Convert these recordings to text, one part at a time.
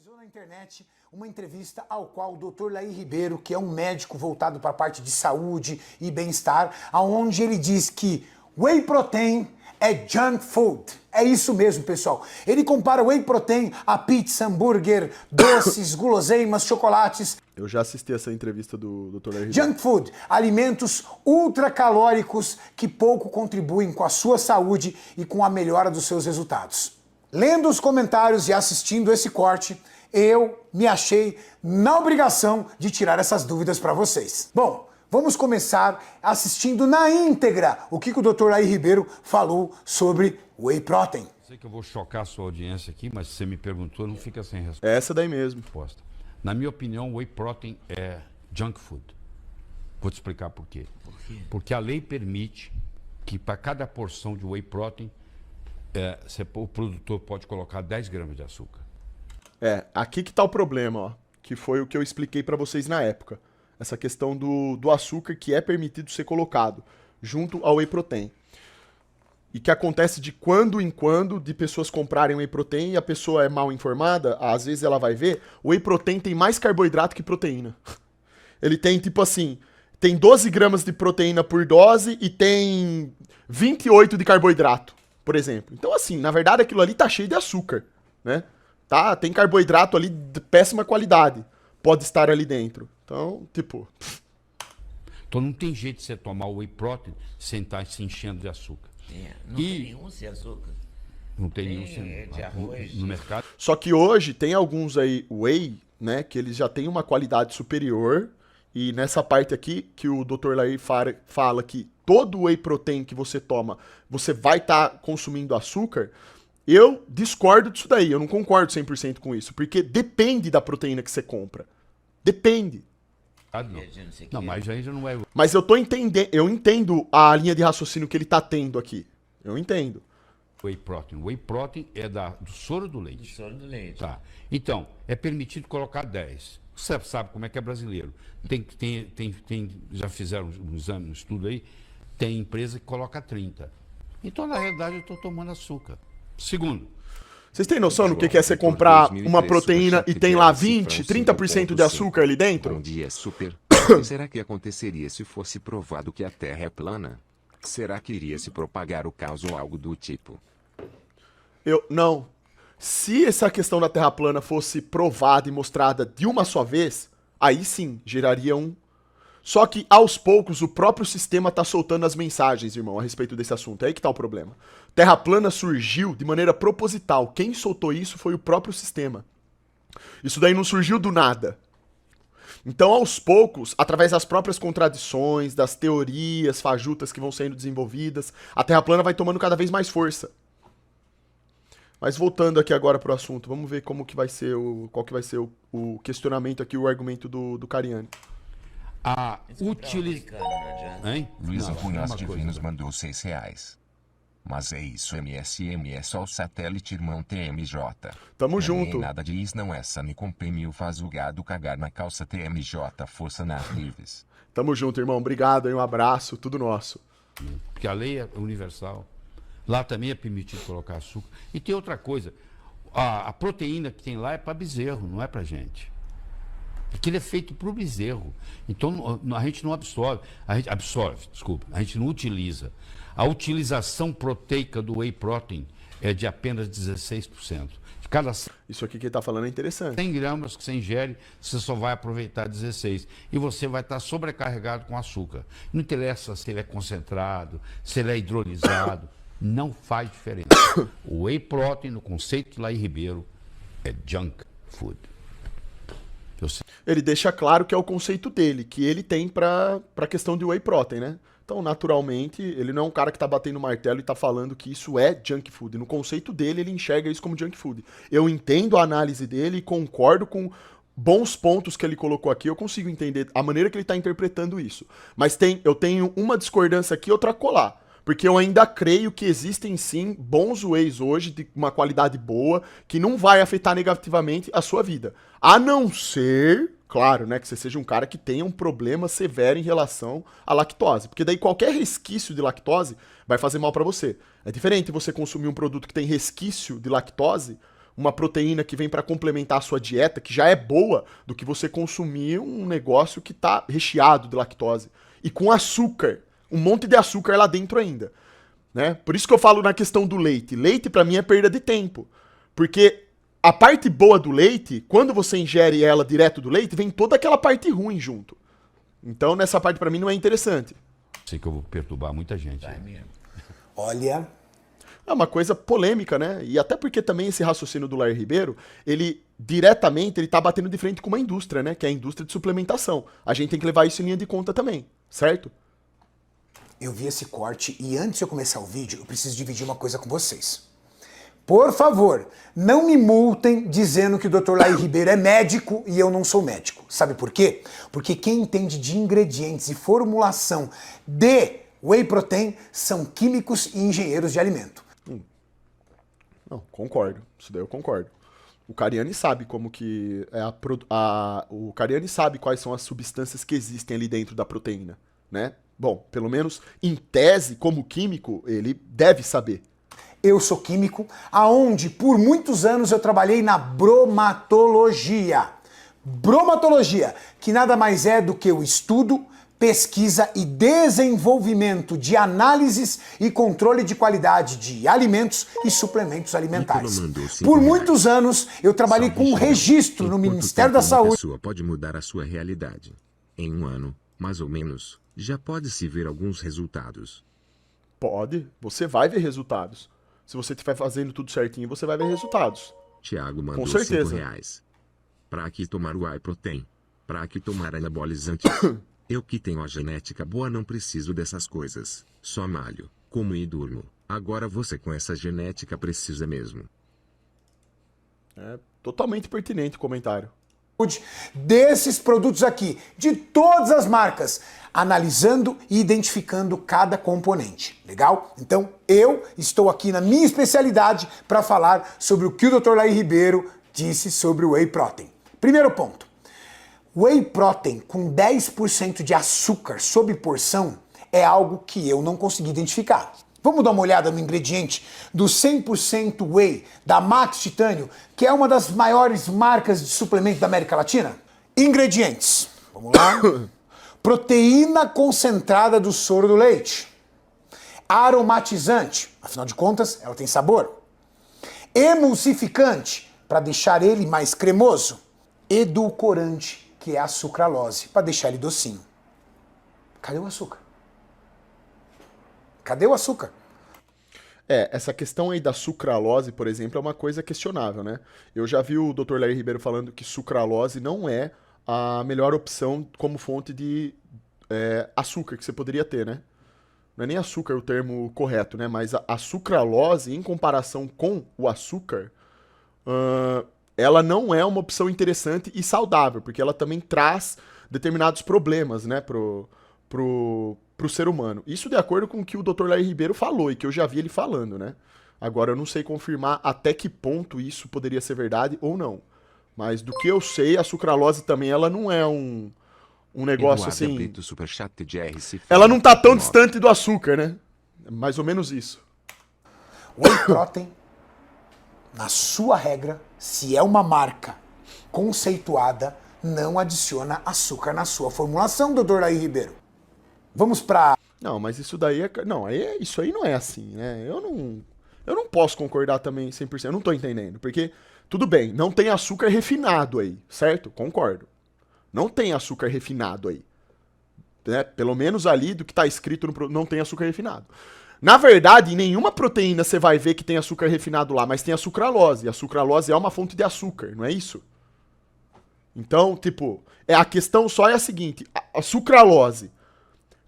viralizou na internet uma entrevista ao qual o Dr. Laí Ribeiro, que é um médico voltado para a parte de saúde e bem-estar, aonde ele diz que whey protein é junk food. É isso mesmo, pessoal. Ele compara whey protein a pizza, hambúrguer, doces, guloseimas, chocolates. Eu já assisti essa entrevista do Dr. Laí Ribeiro. Junk food, alimentos ultracalóricos que pouco contribuem com a sua saúde e com a melhora dos seus resultados. Lendo os comentários e assistindo esse corte, eu me achei na obrigação de tirar essas dúvidas para vocês. Bom, vamos começar assistindo na íntegra o que o Dr. Laí Ribeiro falou sobre whey protein. Sei que eu vou chocar a sua audiência aqui, mas se você me perguntou, não fica sem resposta. É essa daí mesmo. Na minha opinião, whey protein é junk food. Vou te explicar por quê. Por quê? Porque a lei permite que para cada porção de whey protein, o produtor pode colocar 10 gramas de açúcar. Aqui que tá o problema, ó. Que foi o que eu expliquei pra vocês na época. Essa questão do açúcar que é permitido ser colocado junto ao whey protein. E que acontece de quando em quando de pessoas comprarem whey protein e a pessoa é mal informada, às vezes ela vai ver, o whey protein tem mais carboidrato que proteína. Ele tem, tipo assim, tem 12 gramas de proteína por dose e tem 28 de carboidrato, por exemplo. Então, assim, na verdade aquilo ali tá cheio de açúcar, né? Tá, tem carboidrato ali de péssima qualidade, pode estar ali dentro. Então, tipo... Então não tem jeito de você tomar o whey protein sem estar se enchendo de açúcar. Não tem nenhum sem açúcar. Não tem nenhum de arroz, no mercado. Só que hoje tem alguns aí whey, né, que eles já têm uma qualidade superior. E nessa parte aqui, que o Dr. Laí fala que todo whey protein que você toma, você vai estar consumindo açúcar, eu discordo disso daí. Eu não concordo 100% com isso. Porque depende da proteína que você compra. Depende. Não, mas aí já não é... Mas eu entendo a linha de raciocínio que ele tá tendo aqui. Eu entendo. Whey protein. Whey protein é do soro do leite. Do soro do leite. Tá. Então, é permitido colocar 10. Você sabe como é que é brasileiro. Já fizeram um exame, um estudo aí, tem empresa que coloca 30. Então, na realidade, eu estou tomando açúcar. Segundo, vocês têm noção do que é você comprar uma proteína e tem lá 20, 30% de açúcar ali dentro? Bom dia, super. Será que aconteceria se fosse provado que a Terra é plana? Será que iria se propagar o caos ou algo do tipo? Não. Se essa questão da Terra plana fosse provada e mostrada de uma só vez, aí sim, geraria um... Só que, aos poucos, o próprio sistema tá soltando as mensagens, irmão, a respeito desse assunto. É aí que tá o problema. Terra plana surgiu de maneira proposital. Quem soltou isso foi o próprio sistema. Isso daí não surgiu do nada. Então, aos poucos, através das próprias contradições, das teorias fajutas que vão sendo desenvolvidas, a Terra plana vai tomando cada vez mais força. Mas voltando aqui agora pro assunto, vamos ver como que vai ser qual que vai ser o questionamento aqui, o argumento do Cariani. A utilização... Luiz Cunhas Divinos mandou R$6. Mas é isso, MS ao satélite irmão TMJ. Tamo junto. Nada diz não essa me comprei mil faz o gado cagar na calça TMJ, força nas livres. Tamo junto, irmão. Obrigado aí, um abraço, tudo nosso. Porque a lei é universal. Lá também é permitido colocar açúcar. E tem outra coisa, a proteína que tem lá é para bezerro, não é para gente. Porque ele é feito para o bezerro. Então a gente não absorve. A gente não utiliza. A utilização proteica do whey protein é de apenas 16%. De cada Isso aqui que ele está falando é interessante. 100 gramas que você ingere, você só vai aproveitar 16. E você vai estar sobrecarregado com açúcar. Não interessa se ele é concentrado, se ele é hidrolisado. Não faz diferença. O whey protein, no conceito de Laí Ribeiro, é junk food. Ele deixa claro que é o conceito dele, que ele tem pra questão de whey protein, né? Então, naturalmente, ele não é um cara que tá batendo martelo e tá falando que isso é junk food. No conceito dele, ele enxerga isso como junk food. Eu entendo a análise dele e concordo com bons pontos que ele colocou aqui. Eu consigo entender a maneira que ele tá interpretando isso. Mas eu tenho uma discordância aqui e outra colar. Porque eu ainda creio que existem sim bons wheys hoje, de uma qualidade boa, que não vai afetar negativamente a sua vida. A não ser, claro, né, que você seja um cara que tenha um problema severo em relação à lactose. Porque daí qualquer resquício de lactose vai fazer mal pra você. É diferente você consumir um produto que tem resquício de lactose uma proteína que vem para complementar a sua dieta, que já é boa, do que você consumir um negócio que tá recheado de lactose. E com açúcar, um monte de açúcar lá dentro ainda. Né? Por isso que eu falo na questão do leite. Leite, pra mim, é perda de tempo. Porque a parte boa do leite, quando você ingere ela direto do leite, vem toda aquela parte ruim junto. Então, nessa parte, pra mim, não é interessante. Sei que eu vou perturbar muita gente. Vai mesmo. Olha, É uma coisa polêmica, né? E até porque também esse raciocínio do Lair Ribeiro, ele diretamente ele tá batendo de frente com uma indústria, né? Que é a indústria de suplementação. A gente tem que levar isso em linha de conta também, certo? eu vi esse corte e antes de eu começar o vídeo, eu preciso dividir uma coisa com vocês. Por favor, não me multem dizendo que o Dr. Lair Ribeiro é médico e eu não sou médico. Sabe por quê? Porque quem entende de ingredientes e formulação de whey protein são químicos e engenheiros de alimento. Não, concordo. Isso daí eu concordo. O Cariani sabe como que é o Cariani sabe quais são as substâncias que existem ali dentro da proteína, né? Bom, pelo menos em tese, como químico, ele deve saber. Eu sou químico, aonde por muitos anos eu trabalhei na bromatologia. Bromatologia, que nada mais é do que o estudo, pesquisa e desenvolvimento de análises e controle de qualidade de alimentos e suplementos alimentares. Por muitos anos eu trabalhei com registro no Ministério da Saúde. Uma pessoa pode mudar a sua realidade. Em um ano, mais ou menos, já pode-se ver alguns resultados. Pode, você vai ver resultados. Se você estiver fazendo tudo certinho, você vai ver resultados. Tiago mandou Com certeza. R$5. Pra que tomar o whey protein? Pra que tomar anabolizante? Eu que tenho a genética boa não preciso dessas coisas. Só malho, como e durmo. Agora você com essa genética precisa mesmo. É totalmente pertinente o comentário. Desses produtos aqui, de todas as marcas, analisando e identificando cada componente. Legal? Então, eu estou aqui na minha especialidade para falar sobre o que o Dr. Lair Ribeiro disse sobre o whey protein. Primeiro ponto. Whey protein com 10% de açúcar sob porção é algo que eu não consegui identificar. Vamos dar uma olhada no ingrediente do 100% Whey da Max Titânio, que é uma das maiores marcas de suplemento da América Latina? Ingredientes. Vamos lá. Proteína concentrada do soro do leite. Aromatizante, afinal de contas, ela tem sabor. Emulsificante, para deixar ele mais cremoso. Edulcorante, que é a sucralose, para deixar ele docinho. Cadê o açúcar? Cadê o açúcar? Essa questão aí da sucralose, por exemplo, é uma coisa questionável, né? Eu já vi o Dr. Lair Ribeiro falando que sucralose não é a melhor opção como fonte de açúcar que você poderia ter, né? Não é nem açúcar o termo correto, né? Mas a sucralose, em comparação com o açúcar, ela não é uma opção interessante e saudável, porque ela também traz determinados problemas, né, pro ser humano. Isso de acordo com o que o Dr. Lair Ribeiro falou e que eu já vi ele falando, né? Agora eu não sei confirmar até que ponto isso poderia ser verdade ou não. Mas do que eu sei, a sucralose também ela não é um negócio assim. Brito, superchat de RC, ela não tá tão distante do açúcar, né? É mais ou menos isso. Whey protein, na sua regra, se é uma marca conceituada, não adiciona açúcar na sua formulação, Dr. Lair Ribeiro. Vamos pra... Não, mas isso daí é... Não, isso aí não é assim, né? Eu não posso concordar também 100%. Eu não tô entendendo. Porque, tudo bem, não tem açúcar refinado aí, certo? Concordo. Não tem açúcar refinado aí. Né? Pelo menos ali do que tá escrito no... Não tem açúcar refinado. Na verdade, em nenhuma proteína você vai ver que tem açúcar refinado lá, mas tem a sucralose. E a sucralose é uma fonte de açúcar, não é isso? Então, tipo, a questão só é a seguinte. A sucralose...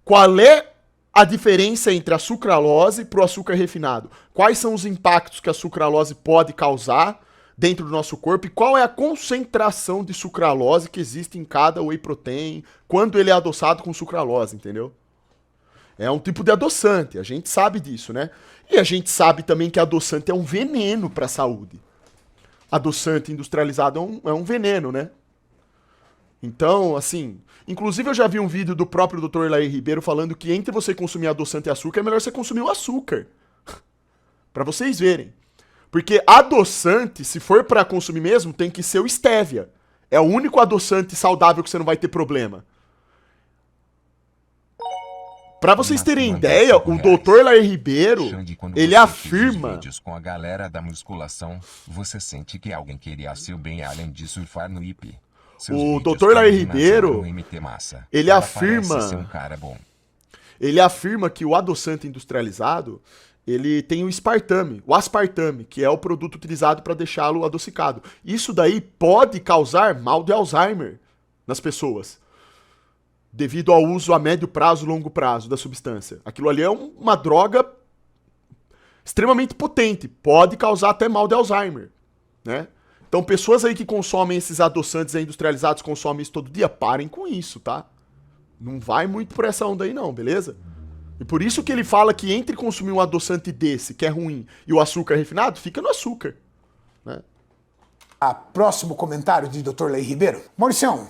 Qual é a diferença entre a sucralose e o açúcar refinado? Quais são os impactos que a sucralose pode causar dentro do nosso corpo? E qual é a concentração de sucralose que existe em cada whey protein quando ele é adoçado com sucralose, entendeu? É um tipo de adoçante, a gente sabe disso, né? E a gente sabe também que adoçante é um veneno para a saúde. Adoçante industrializado é um veneno, né? Então, assim... Inclusive, eu já vi um vídeo do próprio Dr. Lair Ribeiro falando que entre você consumir adoçante e açúcar, é melhor você consumir o açúcar. Pra vocês verem. Porque adoçante, se for pra consumir mesmo, tem que ser o stevia. É o único adoçante saudável que você não vai ter problema. Pra vocês terem ideia, o Dr. Lair Ribeiro, Xande, quando ele você afirma... fez os vídeos com a galera da musculação, você sente que alguém queria seu bem além de surfar no IP. Seus O vídeos Dr. Lair também Ribeiro, nasceram no MT Massa. ele Ela afirma- parece ser um cara bom. Ele afirma que o adoçante industrializado, ele tem o aspartame, que é o produto utilizado para deixá-lo adocicado. Isso daí pode causar mal de Alzheimer nas pessoas, devido ao uso a médio prazo, longo prazo da substância. Aquilo ali é uma droga extremamente potente, pode causar até mal de Alzheimer, né? Então, pessoas aí que consomem esses adoçantes industrializados, consomem isso todo dia, parem com isso, tá? Não vai muito por essa onda aí não, beleza? E por isso que ele fala que entre consumir um adoçante desse, que é ruim, e o açúcar refinado, fica no açúcar, né? Próximo comentário de Dr. Lair Ribeiro. Mauricião,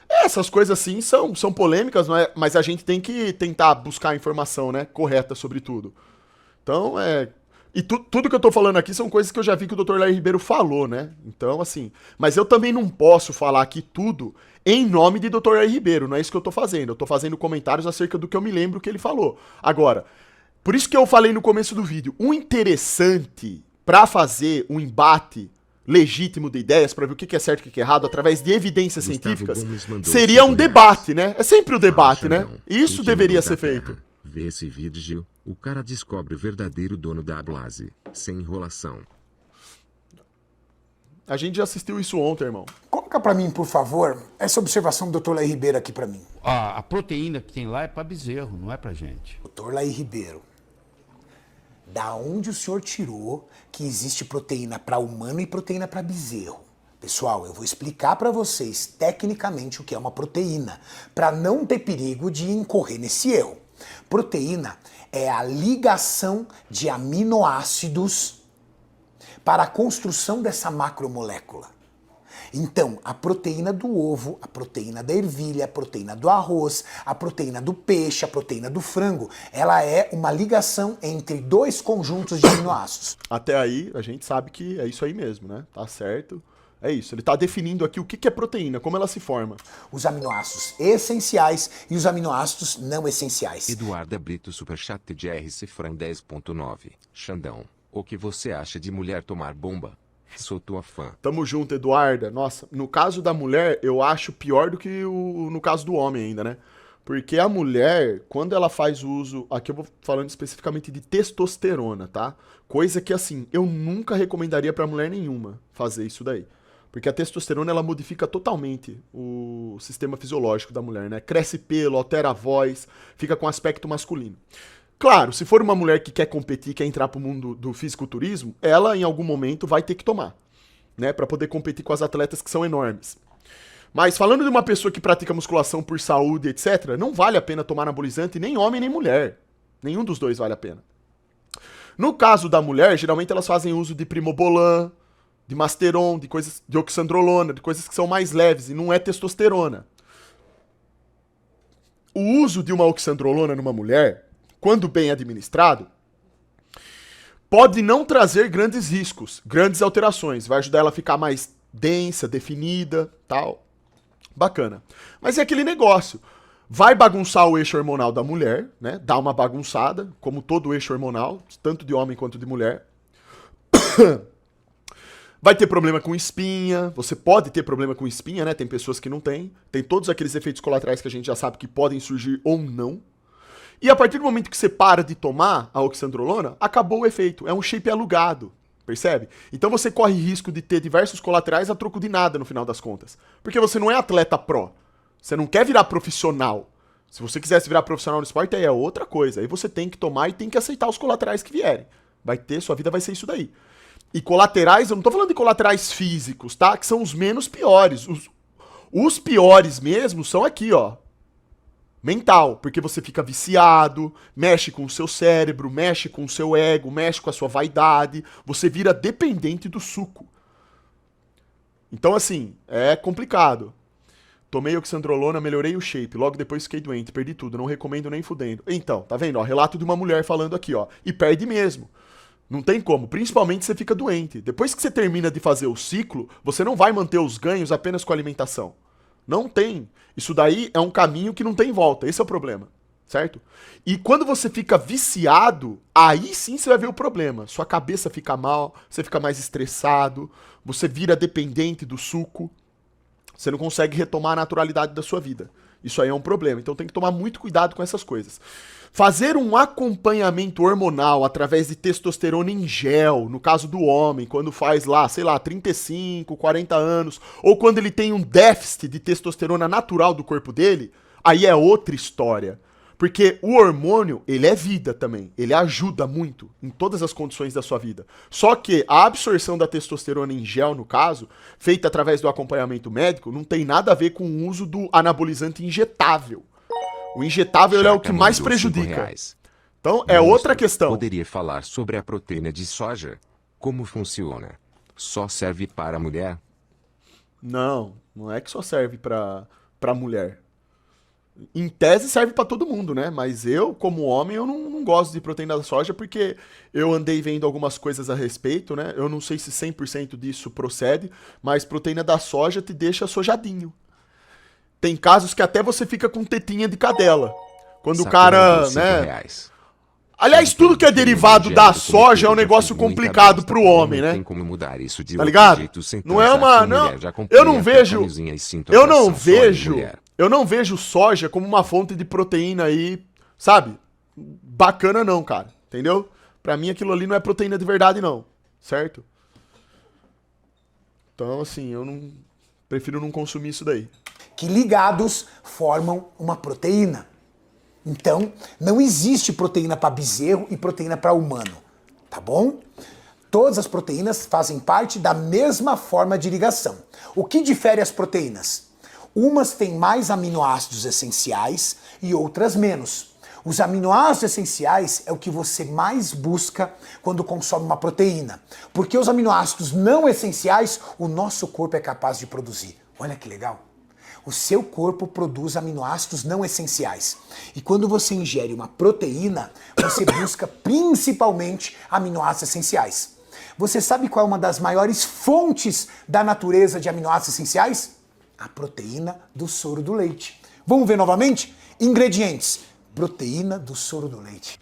Essas coisas assim são polêmicas, não é? Mas a gente tem que tentar buscar a informação, né, correta sobre tudo. Então, E tudo que eu tô falando aqui são coisas que eu já vi que o Dr. Lair Ribeiro falou, né? Então, assim... Mas eu também não posso falar aqui tudo em nome de Dr. Lair Ribeiro, não é isso que eu tô fazendo. Eu tô fazendo comentários acerca do que eu me lembro que ele falou. Agora, por isso que eu falei no começo do vídeo, o interessante pra fazer um embate legítimo de ideias, pra ver o que é certo e o que é errado, através de evidências Gustavo científicas, Gomes mandou seria um 5 reais. debate, né? É sempre o debate, Fala, né? Xandão, Isso em deveria Quilombo ser da Terra. feito. Vê esse vídeo, o cara descobre o verdadeiro dono da Blase, sem enrolação. A gente já assistiu isso ontem, irmão. coloca pra mim, por favor, essa observação do Dr. Lair Ribeiro aqui pra mim. A proteína que tem lá é para bezerro, não é para gente. Dr. Lair Ribeiro, da onde o senhor tirou que existe proteína para humano e proteína para bezerro? Pessoal, eu vou explicar para vocês tecnicamente o que é uma proteína, para não ter perigo de incorrer nesse erro. Proteína é a ligação de aminoácidos para a construção dessa macromolécula. Então, a proteína do ovo, a proteína da ervilha, a proteína do arroz, a proteína do peixe, a proteína do frango, ela é uma ligação entre dois conjuntos de aminoácidos. Até aí, a gente sabe que é isso aí mesmo, né? Tá certo. É isso. Ele tá definindo aqui o que é proteína, como ela se forma. Os aminoácidos essenciais e os aminoácidos não essenciais. Eduarda Brito Superchat de RC Fran 10.9. Xandão, o que você acha de mulher tomar bomba? Sou tua fã. Tamo junto, Eduarda. Nossa, no caso da mulher, eu acho pior do que no caso do homem ainda, né? Porque a mulher, quando ela faz uso... Aqui eu vou falando especificamente de testosterona, tá? Coisa que, assim, eu nunca recomendaria pra mulher nenhuma fazer isso daí. Porque a testosterona, ela modifica totalmente o sistema fisiológico da mulher, né? Cresce pelo, altera a voz, fica com aspecto masculino. Claro, se for uma mulher que quer competir, quer entrar pro mundo do fisiculturismo, ela em algum momento vai ter que tomar, né, para poder competir com as atletas que são enormes. Mas falando de uma pessoa que pratica musculação por saúde, etc, não vale a pena tomar anabolizante nem homem nem mulher. Nenhum dos dois vale a pena. No caso da mulher, geralmente elas fazem uso de primobolan, de masteron, de coisas de oxandrolona, de coisas que são mais leves e não é testosterona. O uso de uma oxandrolona numa mulher, quando bem administrado, pode não trazer grandes riscos, grandes alterações. Vai ajudar ela a ficar mais densa, definida, tal. Bacana. Mas é aquele negócio. Vai bagunçar o eixo hormonal da mulher, né? Dá uma bagunçada, como todo eixo hormonal, tanto de homem quanto de mulher. Vai ter problema com espinha, você pode ter problema com espinha, né? Tem pessoas que não têm. Tem todos aqueles efeitos colaterais que a gente já sabe que podem surgir ou não. E a partir do momento que você para de tomar a oxandrolona, acabou o efeito. É um shape alugado, percebe? Então você corre risco de ter diversos colaterais a troco de nada no final das contas. Porque você não é atleta pró. Você não quer virar profissional. Se você quisesse virar profissional no esporte, aí é outra coisa. Aí você tem que tomar e tem que aceitar os colaterais que vierem. Vai ter, sua vida vai ser isso daí. E colaterais, eu não tô falando de colaterais físicos, tá? Que são os menos piores. Os piores mesmo são aqui, ó. Mental, porque você fica viciado, mexe com o seu cérebro, mexe com o seu ego, mexe com a sua vaidade, você vira dependente do suco. Então, assim, é complicado. Tomei oxandrolona, melhorei o shape, logo depois fiquei doente, perdi tudo, não recomendo nem fudendo. Então, tá vendo? Ó, relato de uma mulher falando aqui, ó, e perde mesmo. Não tem como. Principalmente você fica doente. Depois que você termina de fazer o ciclo, você não vai manter os ganhos apenas com alimentação. Não tem. Isso daí é um caminho que não tem volta. Esse é o problema. Certo? E quando você fica viciado, aí sim você vai ver o problema. Sua cabeça fica mal, você fica mais estressado, você vira dependente do suco. Você não consegue retomar a naturalidade da sua vida. Isso aí é um problema. Então tem que tomar muito cuidado com essas coisas. Fazer um acompanhamento hormonal através de testosterona em gel, no caso do homem, quando faz lá, sei lá, 35, 40 anos, ou quando ele tem um déficit de testosterona natural do corpo dele, aí é outra história. Porque o hormônio, ele é vida também. Ele ajuda muito em todas as condições da sua vida. Só que a absorção da testosterona em gel, no caso, feita através do acompanhamento médico, não tem nada a ver com o uso do anabolizante injetável. O injetável ele é o que mais prejudica. Então, é outra questão. Poderia falar sobre a proteína de soja? Como funciona? Só serve para mulher? Não é que só serve pra mulher. Em tese serve pra todo mundo, né? Mas eu, como homem, eu não gosto de proteína da soja porque eu andei vendo algumas coisas a respeito, né? Eu não sei se 100% disso procede, mas proteína da soja te deixa sojadinho. Tem casos que até você fica com tetinha de cadela. Quando o cara, né? Aliás, tudo que é derivado da soja é um negócio complicado pro homem, né? Tem como mudar isso de tá ligado? Não é uma, não, eu não vejo soja como uma fonte de proteína aí, sabe? Bacana não, cara. Entendeu? Pra mim aquilo ali não é proteína de verdade não, certo? Então, assim, eu não prefiro não consumir isso daí. Que ligados formam uma proteína. Então, não existe proteína para bezerro e proteína para humano, tá bom? Todas as proteínas fazem parte da mesma forma de ligação. O que difere as proteínas? Umas têm mais aminoácidos essenciais e outras menos. Os aminoácidos essenciais é o que você mais busca quando consome uma proteína, porque os aminoácidos não essenciais o nosso corpo é capaz de produzir. Olha que legal! O seu corpo produz aminoácidos não essenciais. E quando você ingere uma proteína, você busca principalmente aminoácidos essenciais. Você sabe qual é uma das maiores fontes da natureza de aminoácidos essenciais? A proteína do soro do leite. Vamos ver novamente? Ingredientes: proteína do soro do leite.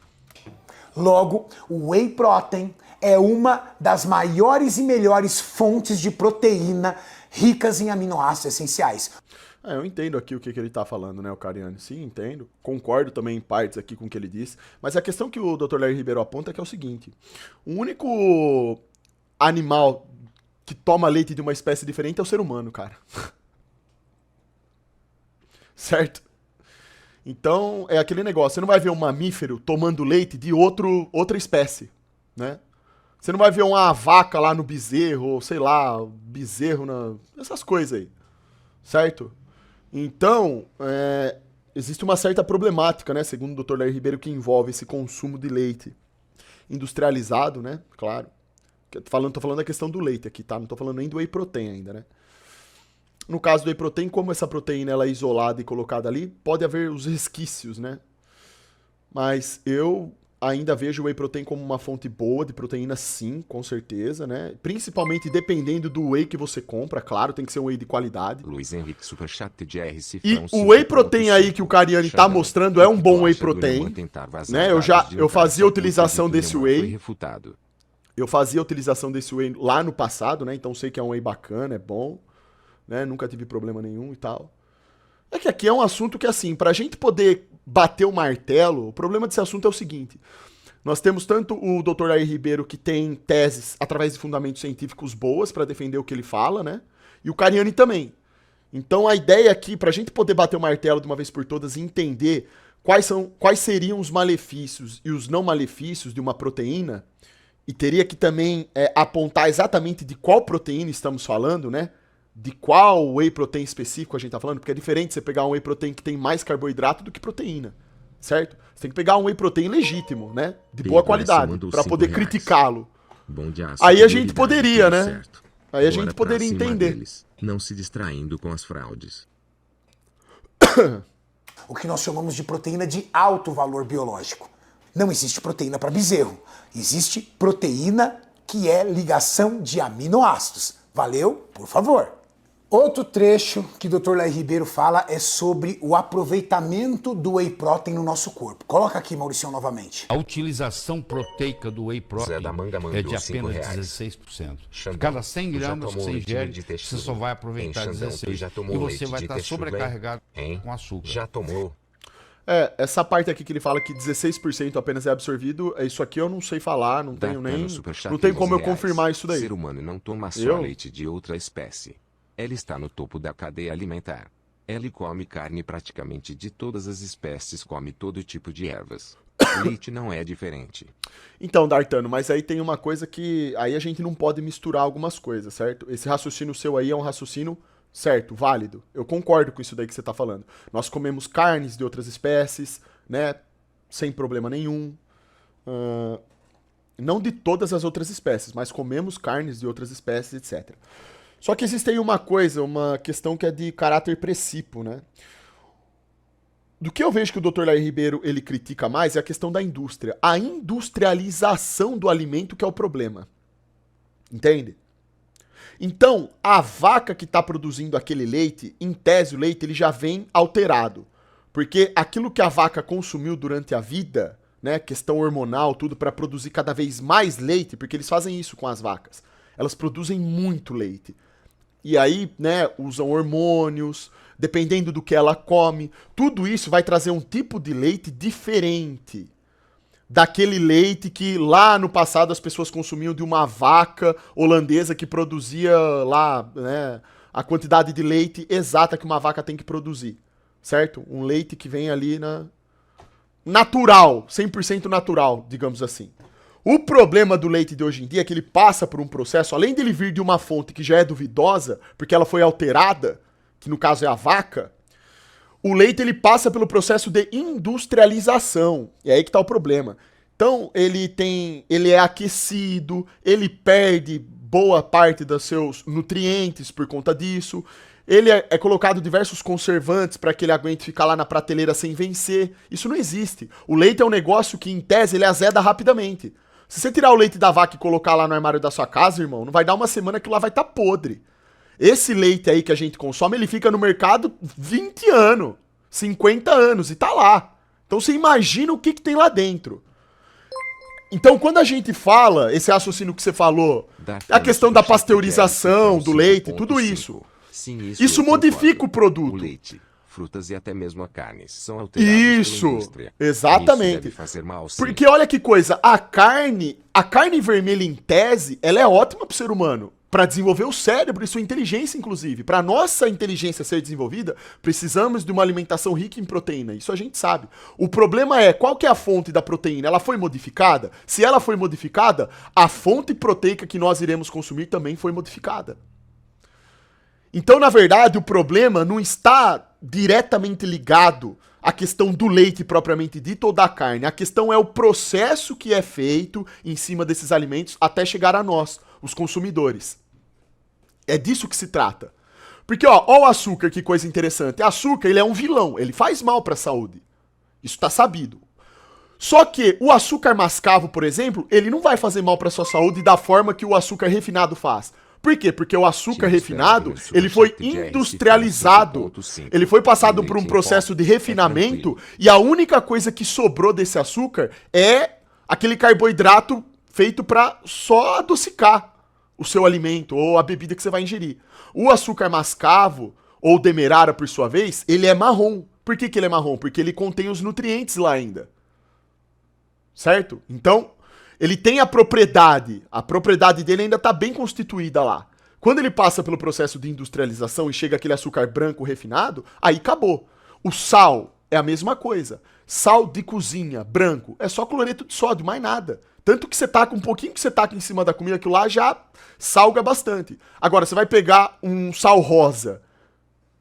Logo, o whey protein é uma das maiores e melhores fontes de proteína ricas em aminoácidos essenciais. Eu entendo aqui o que ele tá falando, né, o Cariani? Sim, entendo. Concordo também em partes aqui com o que ele disse. Mas a questão que o Dr. Larry Ribeiro aponta é que é o seguinte. O único animal que toma leite de uma espécie diferente é o ser humano, cara. Certo? Então, é aquele negócio. Você não vai ver um mamífero tomando leite de outra espécie, né? Você não vai ver uma vaca lá no bezerro, ou sei lá, bezerro essas coisas aí. Certo? Então, existe uma certa problemática, né, segundo o Dr. Larry Ribeiro, que envolve esse consumo de leite industrializado, né, claro. Tô falando da questão do leite aqui, tá? Não tô falando nem do whey protein ainda, né. No caso do whey protein, como essa proteína ela é isolada e colocada ali, pode haver os resquícios, né. Mas eu ainda vejo o whey protein como uma fonte boa de proteína, sim, com certeza, né? Principalmente dependendo do whey que você compra, claro, tem que ser um whey de qualidade. Luiz Henrique Superchat de R E o whey protein aí que o Cariani tá mostrando é um bom whey protein, né? Eu fazia a utilização desse whey. Eu fazia a utilização desse whey lá no passado, né? Então sei que é um whey bacana, é bom, né? Nunca tive problema nenhum e tal. É que aqui é um assunto que, assim, pra gente poder bater o martelo, o problema desse assunto é o seguinte: nós temos tanto o Dr. Larry Ribeiro, que tem teses através de fundamentos científicos boas pra defender o que ele fala, né? E o Cariani também. Então a ideia aqui, pra gente poder bater o martelo de uma vez por todas e entender quais seriam os malefícios e os não malefícios de uma proteína, e teria que também apontar exatamente de qual proteína estamos falando, né? De qual whey protein específico a gente tá falando, porque é diferente você pegar um whey protein que tem mais carboidrato do que proteína, certo? Você tem que pegar um whey protein legítimo, né? De boa qualidade, pra poder criticá-lo. Aí a gente poderia, né? Aí a gente poderia entender. Não se distraindo com as fraudes. O que nós chamamos de proteína de alto valor biológico. Não existe proteína para bezerro. Existe proteína que é ligação de aminoácidos. Valeu? Por favor. Outro trecho que o Dr. Laí Ribeiro fala é sobre o aproveitamento do whey protein no nosso corpo. Coloca aqui, Mauricião, novamente. A utilização proteica do whey protein Zé da Manga mandou é de R$5. apenas 16%. Xandão, Cada 100 tu já gramas que tomou você leite ingere, de você texugo? só vai aproveitar Hein, Xandão, tu 16. já tomou E você leite vai de estar texugo, hein? sobrecarregado Hein? com açúcar. Já tomou? Essa parte aqui que ele fala que 16% apenas é absorvido, isso aqui eu não sei falar, não tenho nem. Não tem como eu confirmar isso daí. O ser humano não toma só Eu? leite de outra espécie. Ela está no topo da cadeia alimentar. Ela come carne praticamente de todas as espécies, come todo tipo de ervas. Leite não é diferente. Então, D'Artano, mas aí tem uma coisa que. Aí a gente não pode misturar algumas coisas, certo? Esse raciocínio seu aí é um raciocínio certo, válido. Eu concordo com isso daí que você tá falando. Nós comemos carnes de outras espécies, né? Sem problema nenhum. Não de todas as outras espécies, mas comemos carnes de outras espécies, etc. Só que existe aí uma coisa, uma questão que é de caráter precípio, né? Do que eu vejo que o Dr. Laí Ribeiro ele critica mais é a questão da indústria. A industrialização do alimento que é o problema. Entende? Então, a vaca que está produzindo aquele leite, em tese o leite ele já vem alterado. Porque aquilo que a vaca consumiu durante a vida, né, questão hormonal, tudo, para produzir cada vez mais leite, porque eles fazem isso com as vacas. Elas produzem muito leite. E aí, né, usam hormônios, dependendo do que ela come. Tudo isso vai trazer um tipo de leite diferente daquele leite que lá no passado as pessoas consumiam de uma vaca holandesa que produzia lá, né, a quantidade de leite exata que uma vaca tem que produzir, certo? Um leite que vem ali natural, 100% natural, digamos assim. O problema do leite de hoje em dia é que ele passa por um processo, além dele vir de uma fonte que já é duvidosa, porque ela foi alterada, que no caso é a vaca, o leite ele passa pelo processo de industrialização. E é aí que tá o problema. Então, ele é aquecido, ele perde boa parte dos seus nutrientes por conta disso. Ele é colocado diversos conservantes para que ele aguente ficar lá na prateleira sem vencer. Isso não existe. O leite é um negócio que, em tese, ele azeda rapidamente. Se você tirar o leite da vaca e colocar lá no armário da sua casa, irmão, não vai dar uma semana que lá vai estar podre. Esse leite aí que a gente consome, ele fica no mercado 20 anos, 50 anos e tá lá. Então você imagina o que tem lá dentro. Então quando a gente fala, esse raciocínio que você falou, a questão da pasteurização do leite, tudo isso. Sim, isso modifica o produto. O leite, frutas e até mesmo a carne são alterados Isso, pela indústria. exatamente. Isso deve fazer mal, sim. Porque olha que coisa, a carne vermelha em tese, ela é ótima pro ser humano. Para desenvolver o cérebro e sua inteligência, inclusive. Para nossa inteligência ser desenvolvida, precisamos de uma alimentação rica em proteína. Isso a gente sabe. O problema é, qual que é a fonte da proteína? Ela foi modificada? Se ela foi modificada, a fonte proteica que nós iremos consumir também foi modificada. Então, na verdade, o problema não está diretamente ligado à questão do leite propriamente dito ou da carne. A questão é o processo que é feito em cima desses alimentos até chegar a nós, os consumidores. É disso que se trata. Porque, ó o açúcar, que coisa interessante. O açúcar, ele é um vilão, ele faz mal para a saúde. Isso tá sabido. Só que o açúcar mascavo, por exemplo, ele não vai fazer mal para sua saúde da forma que o açúcar refinado faz. Por quê? Porque o açúcar refinado, ele foi industrializado. Ele foi passado por um processo de refinamento e a única coisa que sobrou desse açúcar é aquele carboidrato feito para só adocicar o seu alimento ou a bebida que você vai ingerir. O açúcar mascavo, ou demerara por sua vez, ele é marrom. Por que ele é marrom? Porque ele contém os nutrientes lá ainda. Certo? Então, ele tem a propriedade dele ainda está bem constituída lá. Quando ele passa pelo processo de industrialização e chega aquele açúcar branco refinado, aí acabou. O sal é a mesma coisa. Sal de cozinha, branco, é só cloreto de sódio, mais nada. Tanto que você taca um pouquinho que você taca em cima da comida, aquilo lá já salga bastante. Agora, você vai pegar um sal rosa,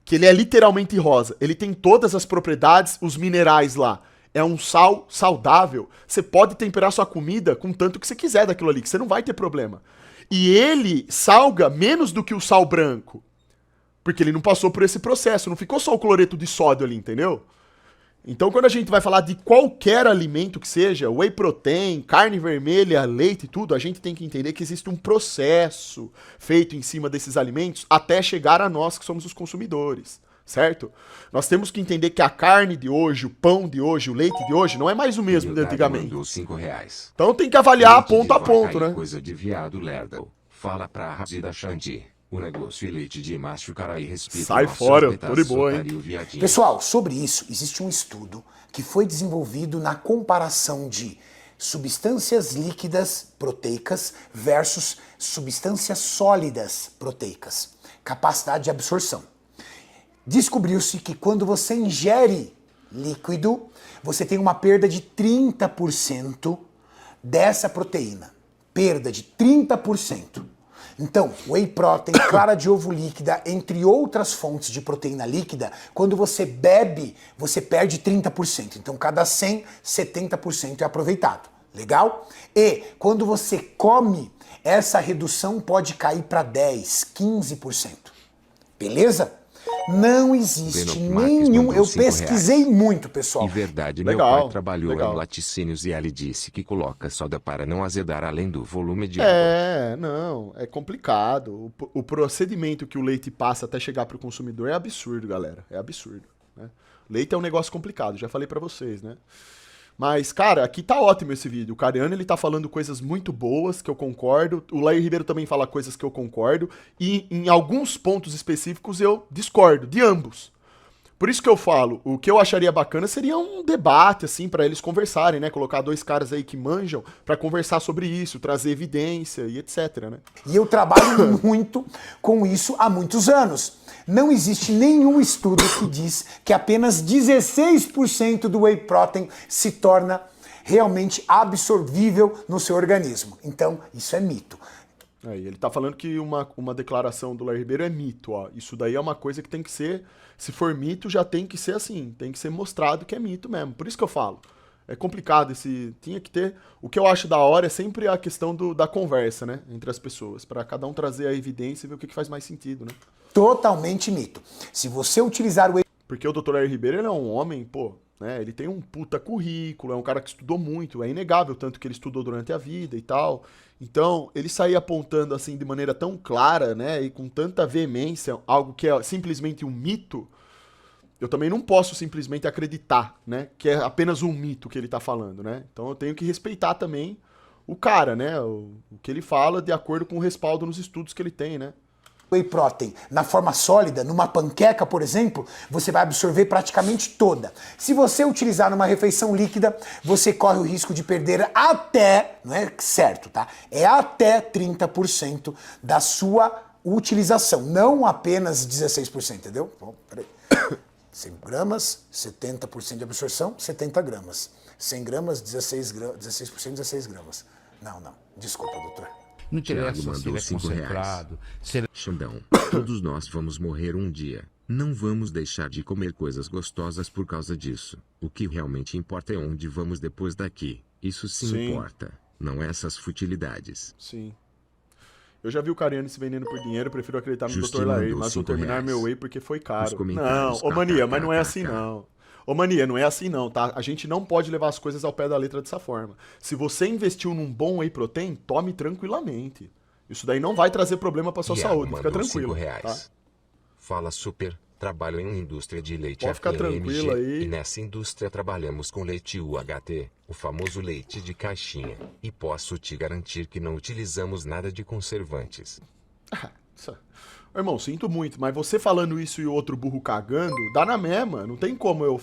que ele é literalmente rosa. Ele tem todas as propriedades, os minerais lá. É um sal saudável. Você pode temperar sua comida com tanto que você quiser daquilo ali, que você não vai ter problema. E ele salga menos do que o sal branco. Porque ele não passou por esse processo. Não ficou só o cloreto de sódio ali, entendeu? Então, quando a gente vai falar de qualquer alimento que seja, whey protein, carne vermelha, leite e tudo, a gente tem que entender que existe um processo feito em cima desses alimentos até chegar a nós que somos os consumidores, certo? Nós temos que entender que a carne de hoje, o pão de hoje, o leite de hoje não é mais o mesmo de antigamente. Mandou R$5. Então tem que avaliar Leite ponto de a vaca ponto, e né? Coisa de viado lerdo. Fala pra Razida Xandi. O negócio é leite de macho, cara, e respeita. Sai nossos fora, pedaços, tô de boa, hein? otário, viadinho. Pessoal, sobre isso, existe um estudo que foi desenvolvido na comparação de substâncias líquidas proteicas versus substâncias sólidas proteicas. Capacidade de absorção. Descobriu-se que quando você ingere líquido, você tem uma perda de 30% dessa proteína. Perda de 30%. Então, whey protein, clara de ovo líquida, entre outras fontes de proteína líquida, quando você bebe, você perde 30%. Então, cada 100, 70% é aproveitado. Legal? E quando você come, essa redução pode cair para 10, 15%. Beleza? Não existe Benoit Marques nenhum. mandou Eu R$5. pesquisei muito, pessoal. E verdade, Legal, meu pai trabalhou legal. em laticínios e ele disse que coloca soda para não azedar além do volume de água. Não, é complicado. O procedimento que o leite passa até chegar pro consumidor é absurdo, galera. É absurdo, né? Leite é um negócio complicado, já falei pra vocês, né? Mas, cara, aqui tá ótimo esse vídeo. O Cariano, ele tá falando coisas muito boas, que eu concordo. O Lair Ribeiro também fala coisas que eu concordo. E em alguns pontos específicos eu discordo, de ambos. Por isso que eu falo, o que eu acharia bacana seria um debate, assim, pra eles conversarem, né? Colocar dois caras aí que manjam pra conversar sobre isso, trazer evidência e etc, né? E eu trabalho muito com isso há muitos anos. Não existe nenhum estudo que diz que apenas 16% do whey protein se torna realmente absorvível no seu organismo. Então, isso é mito. Aí, ele tá falando que uma declaração do Lair Ribeiro é mito, ó. Isso daí é uma coisa que tem que ser, se for mito, já tem que ser assim, tem que ser mostrado que é mito mesmo. Por isso que eu falo. É complicado tinha que ter, o que eu acho da hora é sempre a questão da conversa, né, entre as pessoas, pra cada um trazer a evidência e ver o que faz mais sentido, né? Totalmente mito. Se você utilizar o whey Porque o Dr. Lair Ribeiro, ele é um homem, pô, né, ele tem um puta currículo, é um cara que estudou muito, é inegável tanto que ele estudou durante a vida e tal. Então, ele sair apontando assim de maneira tão clara, né, e com tanta veemência, algo que é simplesmente um mito, eu também não posso simplesmente acreditar, né, que é apenas um mito que ele tá falando, né? Então eu tenho que respeitar também o cara, né, o que ele fala de acordo com o respaldo nos estudos que ele tem, né? whey protein na forma sólida, numa panqueca, por exemplo, você vai absorver praticamente toda. Se você utilizar numa refeição líquida, você corre o risco de perder até, não é certo, tá? É até 30% da sua utilização, não apenas 16%, entendeu? Bom, peraí. 100 gramas, 70% de absorção, 70 gramas. 100 gramas, 16%, 16 gramas. Não, desculpa, doutor. Não Thiago interessa se mandou ele é R$5. concentrado, se ele Xandão, todos nós vamos morrer um dia. Não vamos deixar de comer coisas gostosas por causa disso. O que realmente importa é onde vamos depois daqui. Isso sim importa, não essas futilidades. Sim. Eu já vi o Cariano se vendendo por dinheiro, prefiro acreditar no Justino Dr. Lair, mandou mas vou R$5. terminar meu whey porque foi Os caro. Não, comentários, ô Mania, mas não é assim kkkk. não. Ô Mania, não é assim não, tá? A gente não pode levar as coisas ao pé da letra dessa forma. Se você investiu num bom whey protein, tome tranquilamente. Isso daí não vai trazer problema pra sua Iago saúde, fica mandou tranquilo, R$5. tá? Fala super, trabalho em uma indústria de leite Pode ficar FMG, tranquilo aí. e nessa indústria trabalhamos com leite UHT, o famoso leite de caixinha, e posso te garantir que não utilizamos nada de conservantes. Isso. Irmão, sinto muito, mas você falando isso e o outro burro cagando, dá na mesma, não tem como eu...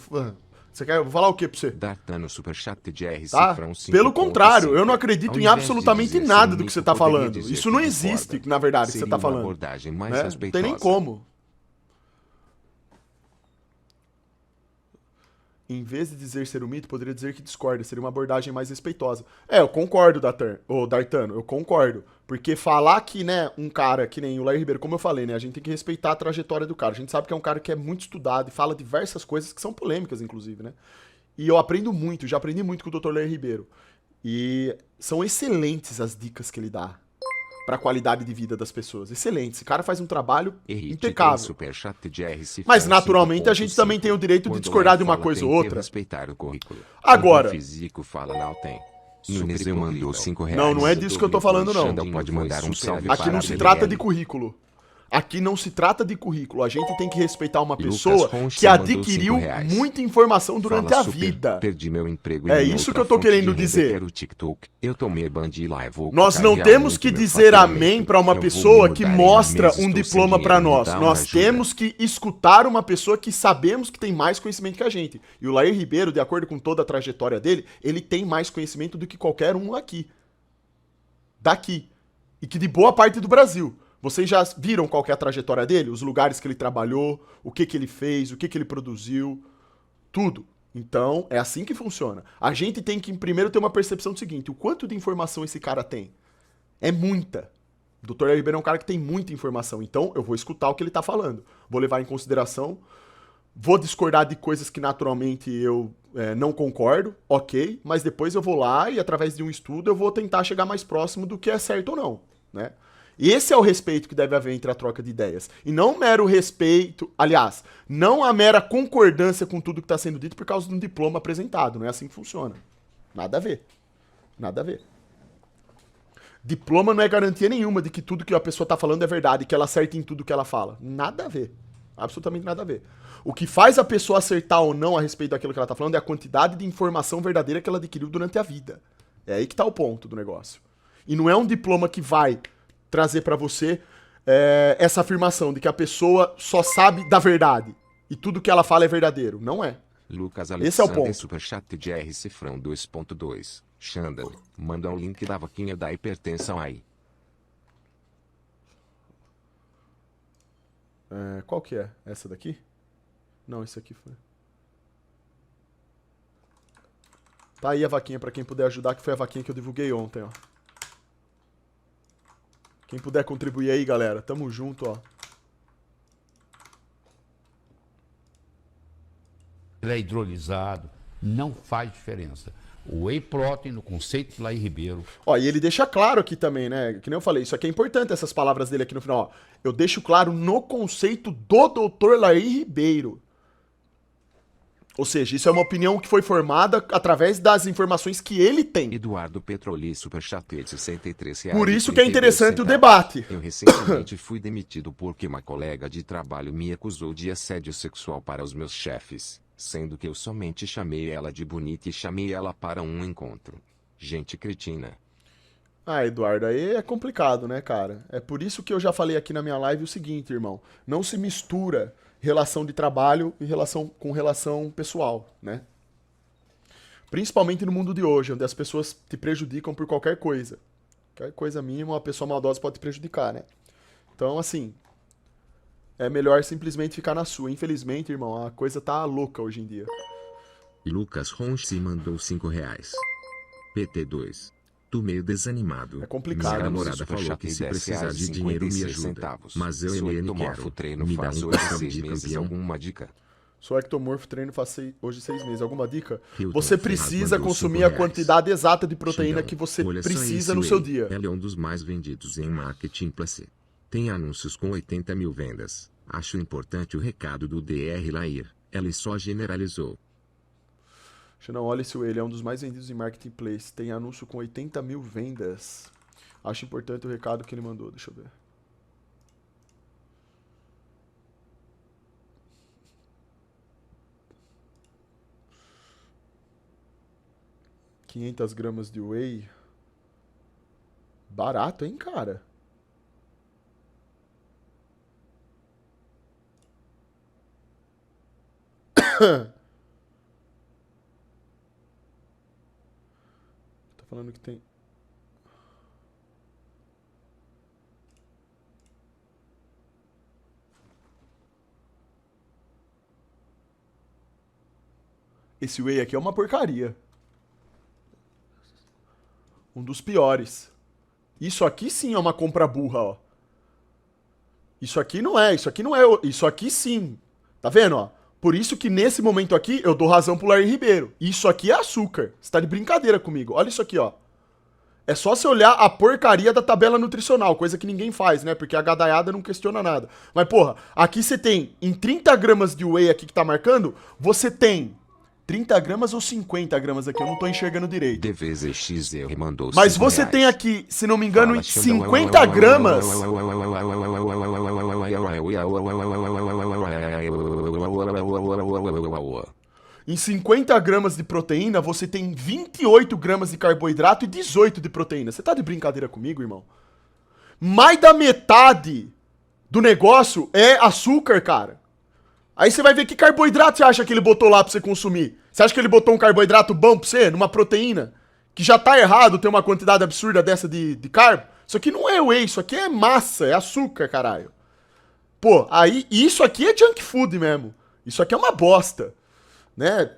Você quer eu vou falar o que pra você? Dartano Superchat de R Tá? Cifrão 5. Pelo contrário, eu não Ao acredito em invés de absolutamente dizer nada sim, do que você Nico tá poderia falando. dizer Isso que não discorda. existe, na verdade, que você Seria tá uma falando. abordagem mais Né? Não respeitosa. tem nem como. Em vez de dizer ser um mito, poderia dizer que discorda. Seria uma abordagem mais respeitosa. É, eu concordo, Dartano, eu concordo. Porque falar que, né, um cara que nem o Lair Ribeiro, como eu falei, né, a gente tem que respeitar a trajetória do cara. A gente sabe que é um cara que é muito estudado e fala diversas coisas que são polêmicas, inclusive, né? E eu aprendo muito, já aprendi muito com o Dr. Lair Ribeiro. E são excelentes as dicas que ele dá. pra qualidade de vida das pessoas. Excelente. Esse cara faz um trabalho Henrique impecável. tem superchat de R Cifrão Mas naturalmente a gente 5.5. também tem o direito de Quando discordar lá de uma fala, coisa tem ou que outra. respeitar o currículo. Agora. Quando o físico fala não tem. Nunes eu mandou 5 reais. Não, não é disso que eu tô falando, não. Xandão pode mandar um salve Aqui para não se a trata BLL. de currículo. Aqui não se trata de currículo. A gente tem que respeitar uma Lucas pessoa Ronchi que mandou adquiriu 5 reais. muita informação durante Fala, a super, vida. Perdi meu emprego É em isso outra que eu tô fonte querendo de renda, dizer. quero TikTok. Eu tomei ban de lá, vou Nós não carregar temos muito que meu dizer faturamento. amém pra uma Eu vou pessoa me que mudar em mostra meses, um estou sem diploma pra dinheiro, me nós. dá uma Nós ajuda. temos que escutar uma pessoa que sabemos que tem mais conhecimento que a gente. E o Lair Ribeiro, de acordo com toda a trajetória dele, ele tem mais conhecimento do que qualquer um aqui. Daqui. E que de boa parte do Brasil. Vocês já viram qual que é a trajetória dele? Os lugares que ele trabalhou, o que ele fez, o que ele produziu, tudo. Então, é assim que funciona. A gente tem que, primeiro, ter uma percepção do seguinte: o quanto de informação esse cara tem? É muita. O Dr. Ribeiro é um cara que tem muita informação. Então, eu vou escutar o que ele tá falando. Vou levar em consideração. Vou discordar de coisas que, naturalmente, eu não concordo. Ok. Mas depois eu vou lá e, através de um estudo, eu vou tentar chegar mais próximo do que é certo ou não, né? E esse é o respeito que deve haver entre a troca de ideias. E não um mero respeito, aliás, não a mera concordância com tudo que está sendo dito por causa de um diploma apresentado. Não é assim que funciona. Nada a ver. Nada a ver. Diploma não é garantia nenhuma de que tudo que a pessoa está falando é verdade, que ela acerta em tudo que ela fala. Nada a ver. Absolutamente nada a ver. O que faz a pessoa acertar ou não a respeito daquilo que ela está falando é a quantidade de informação verdadeira que ela adquiriu durante a vida. É aí que está o ponto do negócio. E não é um diploma que vai trazer pra você essa afirmação de que a pessoa só sabe da verdade e tudo que ela fala é verdadeiro. Não é. Lucas Esse é o Alexandre, ponto. superchat de R Cifrão 2.2. Xandão, manda o link da vaquinha da hipertensão aí. Qual que é? Essa daqui? Não, esse aqui foi. Tá aí a vaquinha pra quem puder ajudar, que foi a vaquinha que eu divulguei ontem, ó. Quem puder contribuir aí, galera, tamo junto, ó. Ele é hidrolisado, não faz diferença. O whey protein, no conceito do Lair Ribeiro, Ó, e ele deixa claro aqui também, né? Que nem eu falei, isso aqui é importante, essas palavras dele aqui no final, ó. Eu deixo claro no conceito do Dr. Lair Ribeiro. Ou seja, isso é uma opinião que foi formada através das informações que ele tem. Eduardo Petroli, superchat de 63 reais. Por e isso que é 32 interessante o centavos. debate. Eu recentemente fui demitido porque uma colega de trabalho me acusou de assédio sexual para os meus chefes, sendo que eu somente chamei ela de bonita e chamei ela para um encontro. Gente cretina. Ah, Eduardo, aí é complicado, né, cara? É por isso que eu já falei aqui na minha live o seguinte, irmão. Não se mistura relação de trabalho e relação pessoal, né? Principalmente no mundo de hoje, onde as pessoas te prejudicam por qualquer coisa. Qualquer coisa mínima, uma pessoa maldosa pode te prejudicar, né? Então, assim, é melhor simplesmente ficar na sua. Infelizmente, irmão, a coisa tá louca hoje em dia. Lucas Ronchi mandou 5 reais. PT2. Tu meio desanimado. É complicado, Minha né? namorada falou que se precisar de dinheiro me ajuda. Mas eu e ele quero. treino Me dá faz um hoje cartão 6 de meses, campeão. alguma dica? Sou ectomorfo, treino faz hoje 6 meses. Alguma dica? Hilton Você Ferraz precisa mandou consumir 5 a reais. quantidade exata de proteína Xandão, que você olha só precisa esse no seu whey. dia. Ele é um dos mais vendidos em marketing place. Tem anúncios com 80 mil vendas. Acho importante o recado do Dr. Lair. Ele só generalizou. Não, olha esse whey, ele é um dos mais vendidos em Marketplace. Tem anúncio com 80 mil vendas. Acho importante o recado que ele mandou, deixa eu ver. ...500 gramas de whey... ...barato, hein, cara? Tá falando que tem... Esse whey aqui é uma porcaria. Um dos piores. Isso aqui sim é uma compra burra, ó. Isso aqui não é, isso aqui não é, isso aqui sim. Tá vendo, ó? Por isso que nesse momento aqui eu dou razão pro Lair Ribeiro. Isso aqui é açúcar. Você tá de brincadeira comigo. Olha isso aqui, ó. É só você olhar a porcaria da tabela nutricional, coisa que ninguém faz, né? Porque a gadaiada não questiona nada. Mas, porra, aqui você tem, em 30 gramas de whey aqui que tá marcando, você tem 30 gramas ou 50 gramas aqui, eu não tô enxergando direito. DVZXR mandou Mas 5 você reais. tem aqui, se não me engano, Fala, em Xandão. 50 gramas... Em 50 gramas de proteína, você tem 28 gramas de carboidrato e 18 de proteína. Você tá de brincadeira comigo, irmão? Mais da metade do negócio é açúcar, cara. Aí você vai ver que carboidrato você acha que ele botou lá pra você consumir. Você acha que ele botou um carboidrato bom pra você, numa proteína? Que já tá errado ter uma quantidade absurda dessa de carbo? Isso aqui não é whey, isso aqui é massa, é açúcar, caralho. Pô, aí isso aqui é junk food mesmo. Isso aqui é uma bosta. Né?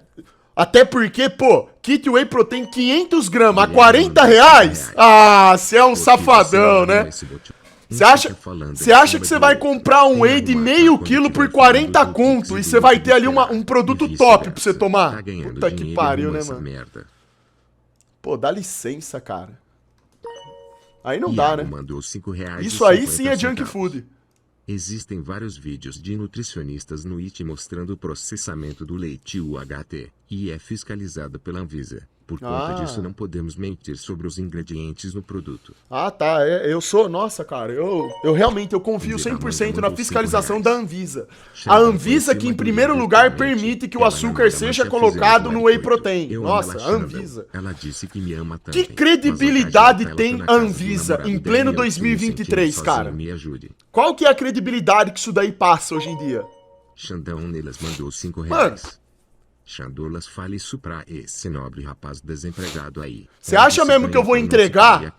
Até porque, pô, kit whey protein 500 gramas a 40 reais? Ah, você é um safadão, né? Você acha que você vai comprar um whey de meio quilo por 40 conto e você vai ter ali um produto top pra você tomar? Puta que pariu, né, mano? Pô, dá licença, cara. Aí não dá, né? Isso aí sim é junk food. Existem vários vídeos de nutricionistas no IT mostrando o processamento do leite UHT, e é fiscalizado pela Anvisa. Por conta disso não podemos mentir sobre os ingredientes no produto. Ah, tá. Eu sou... Nossa, cara. Eu realmente confio 100% na fiscalização da Anvisa. A Anvisa que, em primeiro lugar, permite que o açúcar seja colocado no whey protein. Nossa, a Anvisa. Ela disse que me ama também. Que credibilidade tem a Anvisa em pleno 2023, cara? Qual que é a credibilidade que isso daí passa hoje em dia? Xandão Nelas mandou 5 reais. Xandolas, fale isso pra esse nobre rapaz desempregado aí. Você acha mesmo que eu vou entregar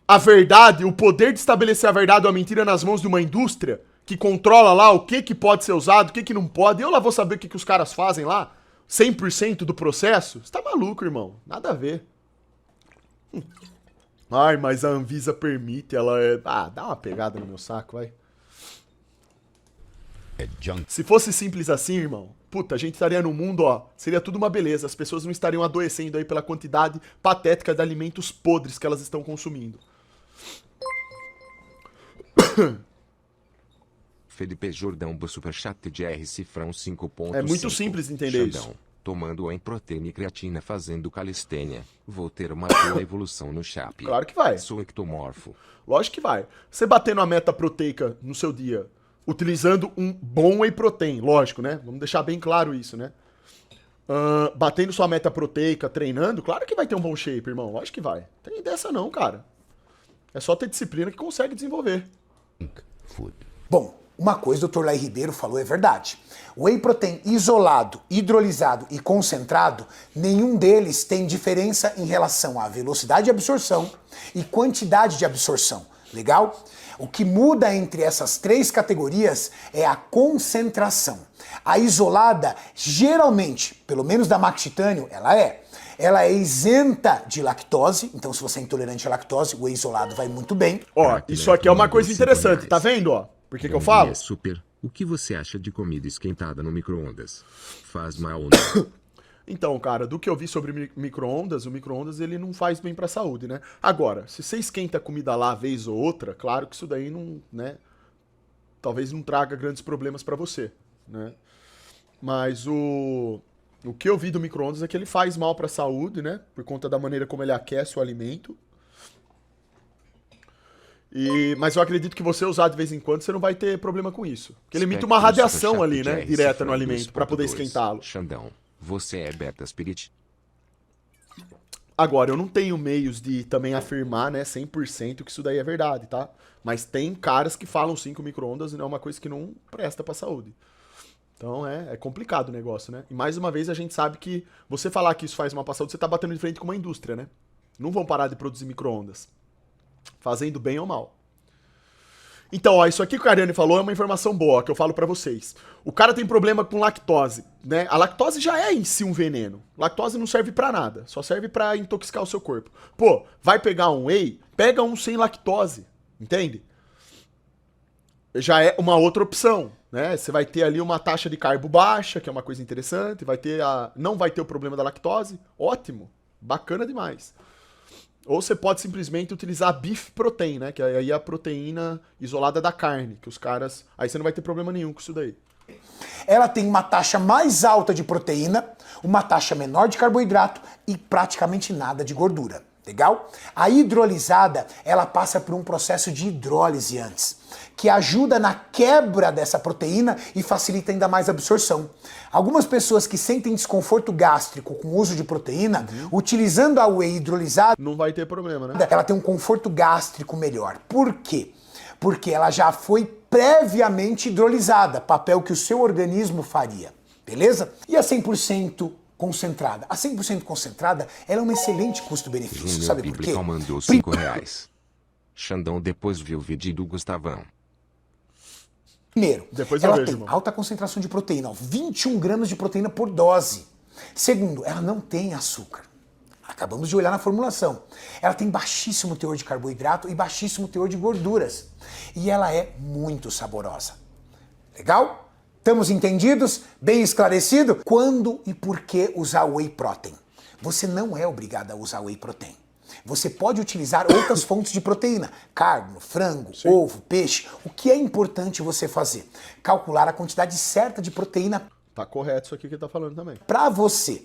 a verdade, o poder de estabelecer a verdade ou a mentira nas mãos de uma indústria que controla lá o que pode ser usado, o que não pode? Eu lá vou saber o que os caras fazem lá? 100% do processo? Você tá maluco, irmão. Nada a ver. Ai, mas a Anvisa permite, ela é... Ah, dá uma pegada no meu saco, vai. É junk. Se fosse simples assim, irmão, puta, a gente estaria no mundo, ó, seria tudo uma beleza. As pessoas não estariam adoecendo aí pela quantidade patética de alimentos podres que elas estão consumindo. Felipe Jordão do Superchat de R Cifrão 5.5. É muito simples entender Xandão, isso. tomando em proteína e creatina fazendo calistênia, vou ter uma boa evolução no chape. Claro que vai. Sou ectomorfo. Lógico que vai. Você batendo a meta proteica no seu dia, utilizando um bom whey protein, lógico, né? Vamos deixar bem claro isso, né? Batendo sua meta proteica, treinando, claro que vai ter um bom shape, irmão. Lógico que vai. Tem dessa não, cara. É só ter disciplina que consegue desenvolver. Junk food. Bom, uma coisa o Dr. Lai Ribeiro falou é verdade. Whey protein isolado, hidrolisado e concentrado, nenhum deles tem diferença em relação à velocidade de absorção e quantidade de absorção. Legal? O que muda entre essas três categorias é a concentração. A isolada, geralmente, pelo menos da Max Titânio, ela é isenta de lactose, então se você é intolerante à lactose, o whey isolado vai muito bem. Ó, isso aqui é uma coisa interessante, tá vendo, ó? Por que eu falo? É super. O que você acha de comida esquentada no micro-ondas? Faz mal ou não? Então, cara, do que eu vi sobre micro-ondas, o micro-ondas ele não faz bem pra saúde, né? Agora, se você esquenta a comida lá vez ou outra, claro que isso daí não, né? Talvez não traga grandes problemas pra você, né? Mas o que eu vi do micro-ondas é que ele faz mal pra saúde, né? Por conta da maneira como ele aquece o alimento. Mas eu acredito que você usar de vez em quando, você não vai ter problema com isso. Porque ele emite uma radiação ali, né? Direta no alimento, pra poder esquentá-lo. Xandão, você é beta spirit? Agora, eu não tenho meios de também afirmar, né, 100% que isso daí é verdade, tá? Mas tem caras que falam sim que o micro-ondas não é uma coisa que não presta pra saúde. Então é complicado o negócio, né? E mais uma vez a gente sabe que você falar que isso faz mal pra saúde, você tá batendo de frente com uma indústria, né? Não vão parar de produzir micro-ondas. Fazendo bem ou mal. Então, ó, isso aqui que o Ariane falou é uma informação boa, que eu falo pra vocês. O cara tem problema com lactose, né? A lactose já é em si um veneno. Lactose não serve pra nada, só serve pra intoxicar o seu corpo. Pô, vai pegar um whey? Pega um sem lactose, entende? Já é uma outra opção, né? Você vai ter ali uma taxa de carbo baixa, que é uma coisa interessante, não vai ter o problema da lactose, ótimo, bacana demais. Ou você pode simplesmente utilizar a beef protein, né? Que aí é a proteína isolada da carne, que os caras... Aí você não vai ter problema nenhum com isso daí. Ela tem uma taxa mais alta de proteína, uma taxa menor de carboidrato e praticamente nada de gordura. Legal? A hidrolisada, ela passa por um processo de hidrólise antes, que ajuda na quebra dessa proteína e facilita ainda mais a absorção. Algumas pessoas que sentem desconforto gástrico com o uso de proteína, utilizando a whey hidrolisada, Não vai ter problema, né? ela tem um conforto gástrico melhor. Por quê? Porque ela já foi previamente hidrolisada, papel que o seu organismo faria. Beleza? E a 100% concentrada? A 100% concentrada, ela é um excelente custo-benefício. Júnior Sabe por quê? Biblical mandou R$5. Xandão depois viu o vídeo do Gustavão. Primeiro, Depois eu ela vejo, tem irmão. alta concentração de proteína, ó, 21 gramas de proteína por dose. Segundo, ela não tem açúcar. Acabamos de olhar na formulação. Ela tem baixíssimo teor de carboidrato e baixíssimo teor de gorduras. E ela é muito saborosa. Legal? Estamos entendidos? Bem esclarecido? Quando e por que usar whey protein? Você não é obrigado a usar whey protein. Você pode utilizar outras fontes de proteína, carne, frango, ovo, peixe. O que é importante você fazer? Calcular a quantidade certa de proteína Tá correto isso aqui que ele tá falando também. para você.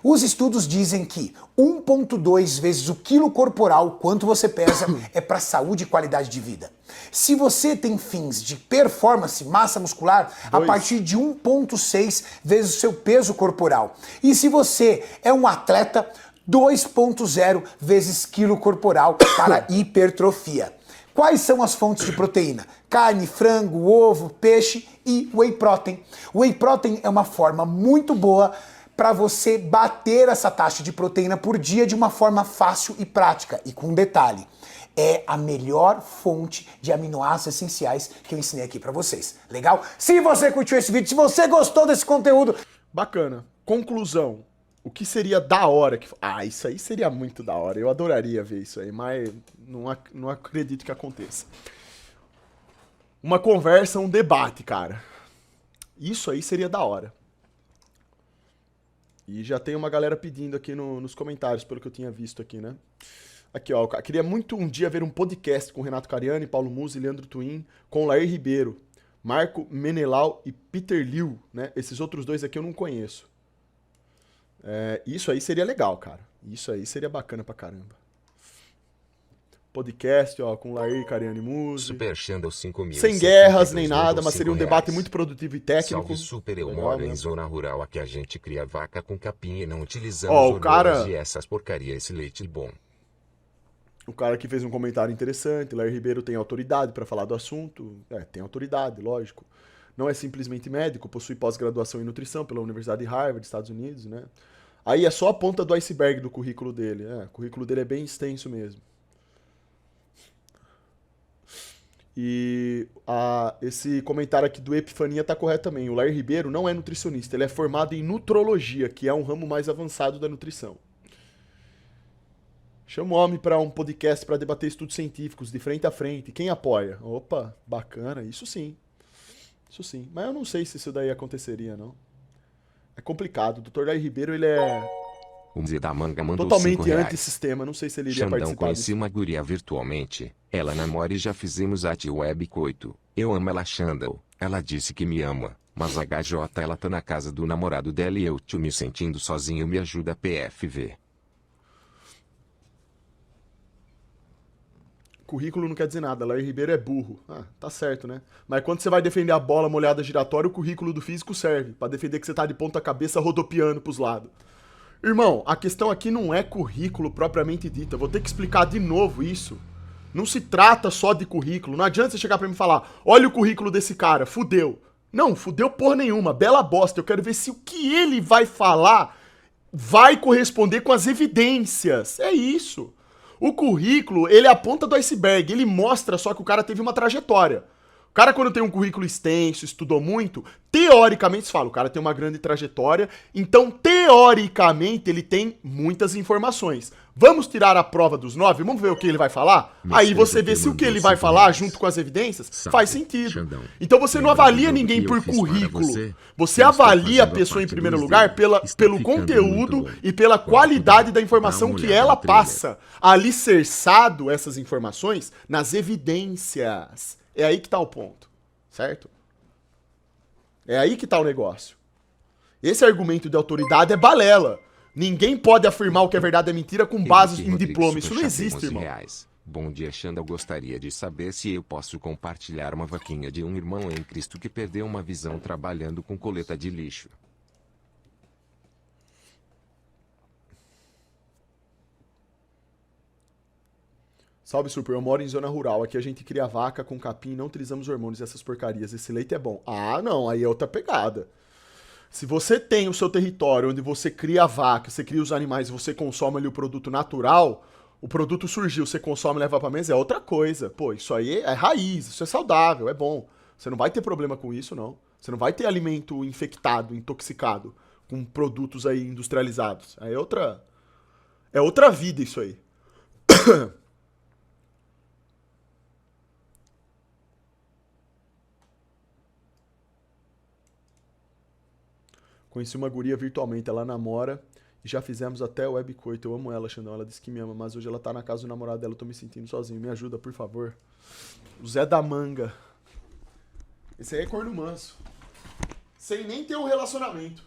Os estudos dizem que 1,2 vezes o quilo corporal, quanto você pesa, é para saúde e qualidade de vida. Se você tem fins de performance, massa muscular, a partir de 1,6 vezes o seu peso corporal. E se você é um atleta, 2,0 vezes quilo corporal para hipertrofia. Quais são as fontes de proteína? Carne, frango, ovo, peixe e whey protein. Whey protein é uma forma muito boa para você bater essa taxa de proteína por dia de uma forma fácil e prática. E com um detalhe, é a melhor fonte de aminoácidos essenciais que eu ensinei aqui para vocês. Legal? Se você curtiu esse vídeo, se você gostou desse conteúdo, Bacana. Conclusão. O que seria da hora? Isso aí seria muito da hora. Eu adoraria ver isso aí, mas não acredito que aconteça. Uma conversa, um debate, cara. Isso aí seria da hora. E já tem uma galera pedindo aqui nos comentários, pelo que eu tinha visto aqui, né? Aqui, ó. Queria muito um dia ver um podcast com Renato Cariani, Paulo Musi, Leandro Twin, com Lair Ribeiro, Marco Menelau e Peter Liu, né? Esses outros dois aqui eu não conheço. Isso aí seria legal, cara. Isso aí seria bacana pra caramba. Podcast, ó, com Lair, Cariani Musi. Super Xandão 5.000. Sem guerras nem nada, mas seria um debate muito produtivo e técnico. Salve Super, eu Legal, moro né? em zona rural, aqui a gente cria vaca com capim e não utilizamos Ó, o hormônios cara- e essas porcarias, esse leite bom. O cara que fez um comentário interessante, Lair Ribeiro tem autoridade pra falar do assunto. Tem autoridade, lógico. Não é simplesmente médico, possui pós-graduação em nutrição pela Universidade de Harvard, Estados Unidos, né? Aí é só a ponta do iceberg do currículo dele. O currículo dele é bem extenso mesmo. E esse comentário aqui do Epifania tá correto também. O Lair Ribeiro não é nutricionista, ele é formado em nutrologia, que é um ramo mais avançado da nutrição. Chama o homem para um podcast para debater estudos científicos de frente a frente. Quem apoia? Opa, bacana, isso sim. Isso sim. Mas eu não sei se isso daí aconteceria, não. É complicado. O Dr. Lair Ribeiro, ele é O Zé da Manga mandou totalmente R$5. antissistema. Não sei se ele iria Xandão, participar conheci disso. uma guria virtualmente. Ela namora e já fizemos web coito. Eu amo ela, Xandão. Ela disse que me ama. Mas a HJ ela tá na casa do namorado dela e eu tio me sentindo sozinho, me ajuda PFV. Currículo não quer dizer nada. Lair Ribeiro é burro. Tá certo, né? Mas quando você vai defender a bola molhada giratória, o currículo do físico serve pra defender que você tá de ponta cabeça rodopiando pros lados. Irmão, a questão aqui não é currículo propriamente dito. Eu vou ter que explicar de novo isso. Não se trata só de currículo. Não adianta você chegar pra mim e falar, olha o currículo desse cara, fudeu. Não, fudeu porra nenhuma, bela bosta. Eu quero ver se o que ele vai falar vai corresponder com as evidências. É isso. O currículo, ele é a ponta do iceberg, ele mostra só que o cara teve uma trajetória. O cara, quando tem um currículo extenso, estudou muito, teoricamente, se fala, o cara tem uma grande trajetória, então, teoricamente, ele tem muitas informações. Vamos tirar a prova dos 9? Vamos ver o que ele vai falar? Aí você vê se o que ele vai falar, junto com as evidências, faz sentido. Então você não avalia ninguém por currículo. Você avalia a pessoa, em primeiro lugar, pelo conteúdo e pela qualidade da informação que ela passa. Alicerçado essas informações nas evidências. É aí que tá o ponto, certo? É aí que tá o negócio. Esse argumento de autoridade é balela. Ninguém pode afirmar o que é verdade e mentira com base em diploma. Isso não existe, irmão. Bom dia, Xandão. Gostaria de saber se eu posso compartilhar uma vaquinha de um irmão em Cristo que perdeu uma visão trabalhando com coleta de lixo. Salve, Super. Eu moro em zona rural. Aqui a gente cria vaca com capim e não utilizamos hormônios e essas porcarias. Esse leite é bom. Ah, não. Aí é outra pegada. Se você tem o seu território onde você cria a vaca, você cria os animais e você consome ali o produto natural, o produto surgiu, você consome e leva pra mesa, é outra coisa. Pô, isso aí é raiz, isso é saudável, é bom. Você não vai ter problema com isso, não. Você não vai ter alimento infectado, intoxicado, com produtos aí industrializados. Aí é outra vida isso aí. Conheci uma guria virtualmente, ela namora e já fizemos até webcoito. Eu amo ela, Xandão. Ela disse que me ama, mas hoje ela tá na casa do namorado dela, eu tô me sentindo sozinho. Me ajuda, por favor. O Zé da Manga. Esse aí é corno manso. Sem nem ter um relacionamento.